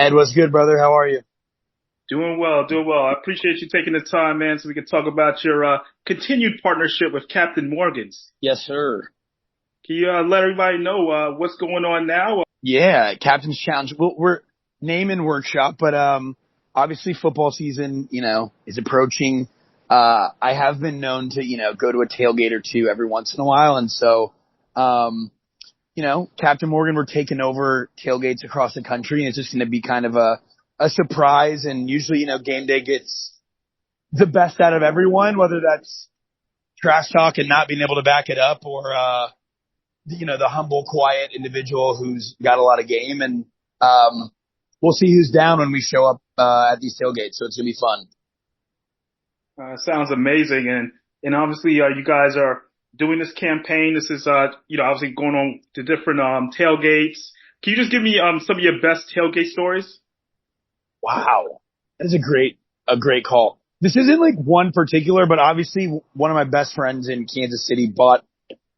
Ed, what's good, brother? How are you? Doing well, doing well. I appreciate you taking the time, man, so we can talk about your continued partnership with Captain Morgan's. Yes, sir. Can you let everybody know what's going on now? Yeah, Captain's Challenge. We're name and workshop, but obviously football season, is approaching. I have been known to, go to a tailgate or two every once in a while, and so, Captain Morgan, we're taking over tailgates across the country, and it's just going to be kind of a surprise. And usually, game day gets the best out of everyone, whether that's trash talk and not being able to back it up, or the humble, quiet individual who's got a lot of game. And we'll see who's down when we show up at these tailgates. So it's gonna be fun. Sounds amazing, and obviously you guys are doing this campaign. This is obviously going on to different tailgates. Can you just give me some of your best tailgate stories? Wow, that is a great call. This isn't like one particular, but obviously one of my best friends in Kansas City bought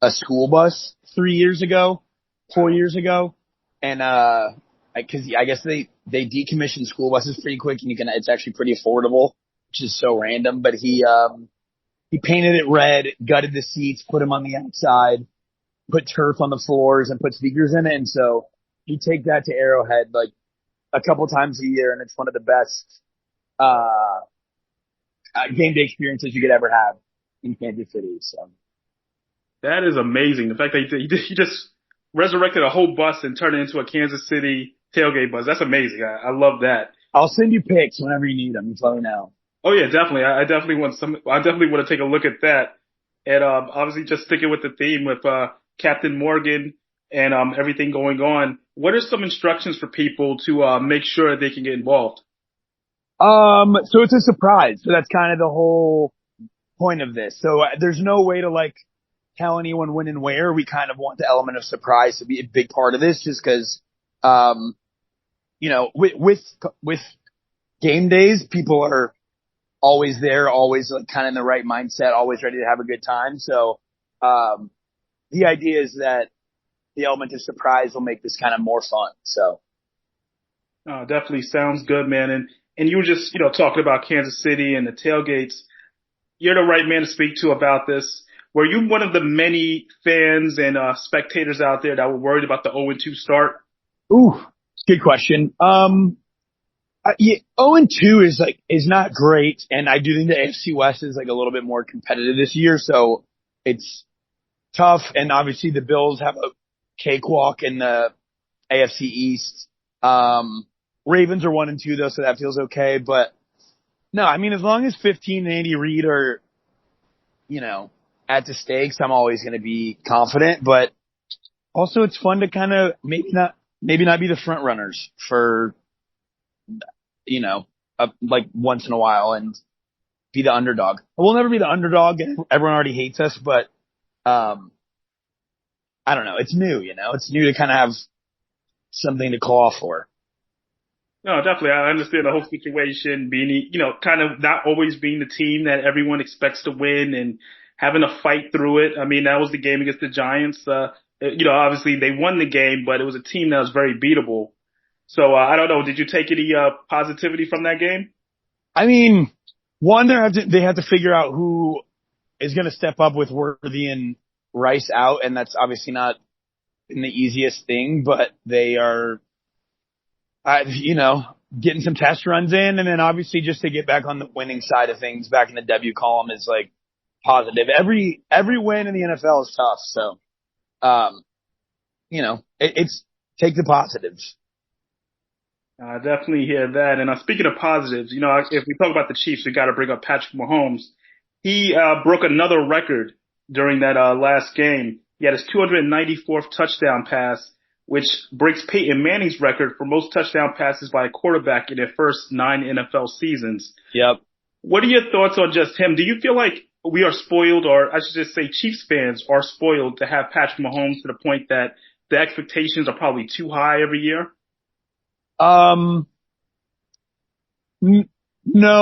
a school bus 4 years ago, and because I guess they decommission school buses pretty quick, and it's actually pretty affordable, which is so random. But he painted it red, gutted the seats, put them on the outside, put turf on the floors, and put speakers in it. And so he take that to Arrowhead like a couple times a year, and it's one of the best game day experiences you could ever have in Kansas City. So that is amazing. The fact that he just resurrected a whole bus and turned it into a Kansas City tailgate bus. That's amazing. I love that. I'll send you pics whenever you need them. Just let me know. Oh yeah, definitely. I definitely want some. I definitely want to take a look at that. And obviously, just sticking with the theme with Captain Morgan and everything going on. What are some instructions for people to make sure they can get involved? So it's a surprise. So that's kind of the whole point of this. So there's no way to tell anyone when and where. We kind of want the element of surprise to be a big part of this, just because, with game days, people are always there, always kind of in the right mindset, always ready to have a good time. So, the idea is that the element of surprise will make this kind of more fun. So. Definitely sounds good, man. And you were just, talking about Kansas City and the tailgates. You're the right man to speak to about this. Were you one of the many fans and spectators out there that were worried about the 0-2 start? Ooh, good question. Yeah, 0-2 is not great, and I do think the AFC West is a little bit more competitive this year, so it's tough. And obviously the Bills have a cakewalk in the AFC East. Ravens are 1-2 though, so that feels okay. But no, I mean, as long as 15 and Andy Reid are, at the stakes, I'm always going to be confident. But also, it's fun to kind of maybe not be the front runners for, once in a while, and be the underdog. We'll never be the underdog, and everyone already hates us. But I don't know. It's new, It's new to kind of have something to claw for. No, definitely. I understand the whole situation being, kind of not always being the team that everyone expects to win and having to fight through it. I mean, that was the game against the Giants. Obviously they won the game, but it was a team that was very beatable. So, I don't know. Did you take any, positivity from that game? I mean, one, they have to figure out who is going to step up with Worthy and Rice out. And that's obviously not been the easiest thing, but they are, getting some test runs in, and then obviously just to get back on the winning side of things, back in the W column is positive. Every win in the NFL is tough, so it's take the positives. I definitely hear that. And speaking of positives, if we talk about the Chiefs, we got to bring up Patrick Mahomes. He broke another record during that last game. He had his 294th touchdown pass, which breaks Peyton Manning's record for most touchdown passes by a quarterback in their first 9 NFL seasons. Yep. What are your thoughts on just him? Do you feel like we are spoiled, or I should just say Chiefs fans are spoiled to have Patrick Mahomes to the point that the expectations are probably too high every year? No,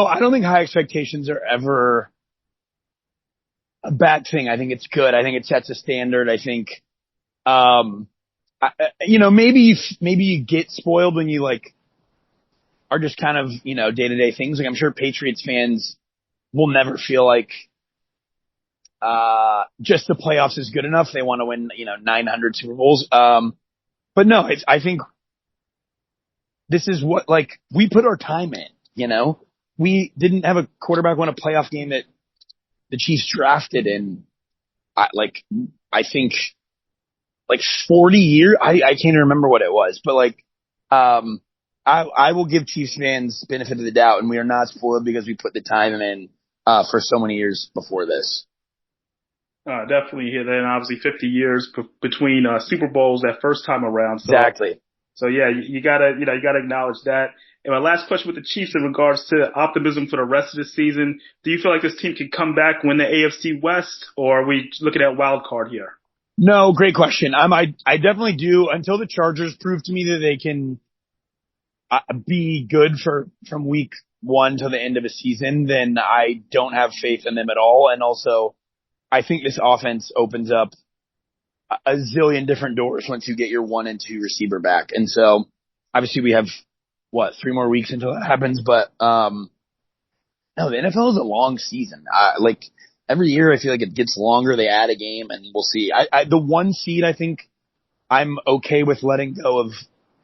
I don't think high expectations are ever a bad thing. I think it's good. I think it sets a standard. I think, maybe you get spoiled when you are just kind of, day-to-day things. Like I'm sure Patriots fans will never feel like just the playoffs is good enough. They want to win, 900 Super Bowls. But no, I think this is what, like, we put our time in. We didn't have a quarterback win a playoff game that the Chiefs drafted in, I think, like 40 years. I can't even remember what it was, but like, I will give Chiefs fans benefit of the doubt, and we are not spoiled because we put the time in for so many years before this. Definitely here. Then obviously 50 years between Super Bowls that first time around. So, Exactly. So yeah, you gotta acknowledge that. And my last question with the Chiefs in regards to optimism for the rest of the season: do you feel like this team can come back, win the AFC West, or are we looking at wild card here? No, great question. I definitely do. Until the Chargers prove to me that they can be good from week 1 to the end of a season, then I don't have faith in them at all. And also, I think this offense opens up a zillion different doors once you get your 1 and 2 receiver back. And so, obviously, we have 3 more weeks until that happens. But no, the NFL is a long season. Like every year, I feel like it gets longer. They add a game, and we'll see. The 1 seed, I think I'm okay with letting go of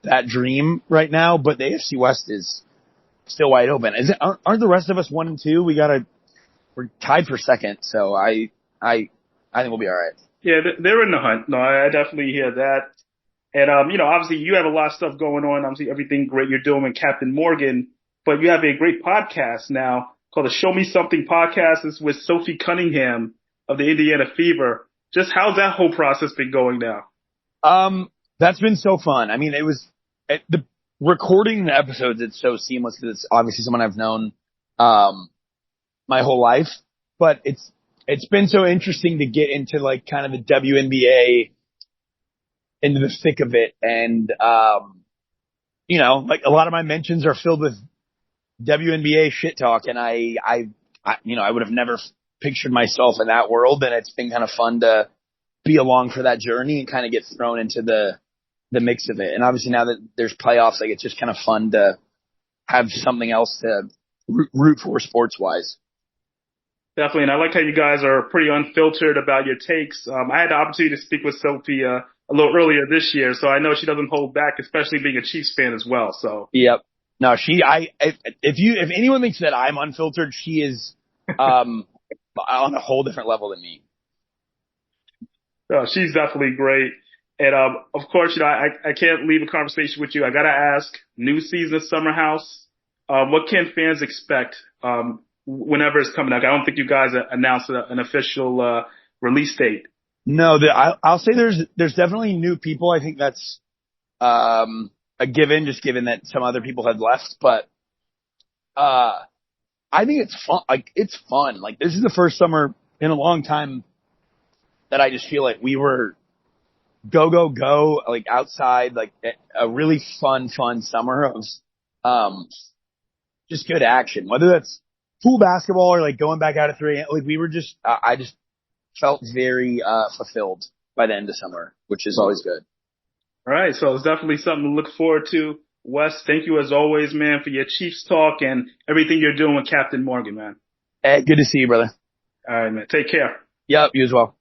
that dream right now, but the AFC West is still wide open. Aren't the rest of us 1 and 2? We're tied for second, so I think we'll be all right. Yeah, they're in the hunt. No, I definitely hear that. And obviously you have a lot of stuff going on. Obviously everything great you're doing with Captain Morgan, but you have a great podcast now called the Show Me Something Podcast. It's with Sophie Cunningham of the Indiana Fever. Just how's that whole process been going now? That's been so fun. I mean, the recording the episodes, it's so seamless because it's obviously someone I've known, my whole life, but it's been so interesting to get into like kind of the WNBA, into the thick of it. And, like a lot of my mentions are filled with WNBA shit talk. And I would have never pictured myself in that world. And it's been kind of fun to be along for that journey and kind of get thrown into the mix of it. And obviously now that there's playoffs, like it's just kind of fun to have something else to root for sports wise. Definitely. And I like how you guys are pretty unfiltered about your takes. I had the opportunity to speak with Sophie, a little earlier this year, so I know she doesn't hold back, especially being a Chiefs fan as well. So. Yep. No, if anyone thinks that I'm unfiltered, she is, on a whole different level than me. No, she's definitely great. And, of course, I can't leave a conversation with you. I gotta ask, new season of Summer House, what can fans expect, whenever it's coming out? I don't think you guys announced an official, release date. No, I'll say there's definitely new people. I think that's, a given, just given that some other people had left, but, I think it's fun. Like, it's fun. Like, this is the first summer in a long time that I just feel like we were go, like outside, like a really fun summer of, just good action, whether that's pool basketball or like going back out at 3 a.m. Like we were just, I just felt very, fulfilled by the end of summer, which is always good. All right. So it's definitely something to look forward to. Wes, thank you as always, man, for your Chiefs talk and everything you're doing with Captain Morgan, man. Hey, good to see you, brother. All right, man. Take care. Yep, you as well.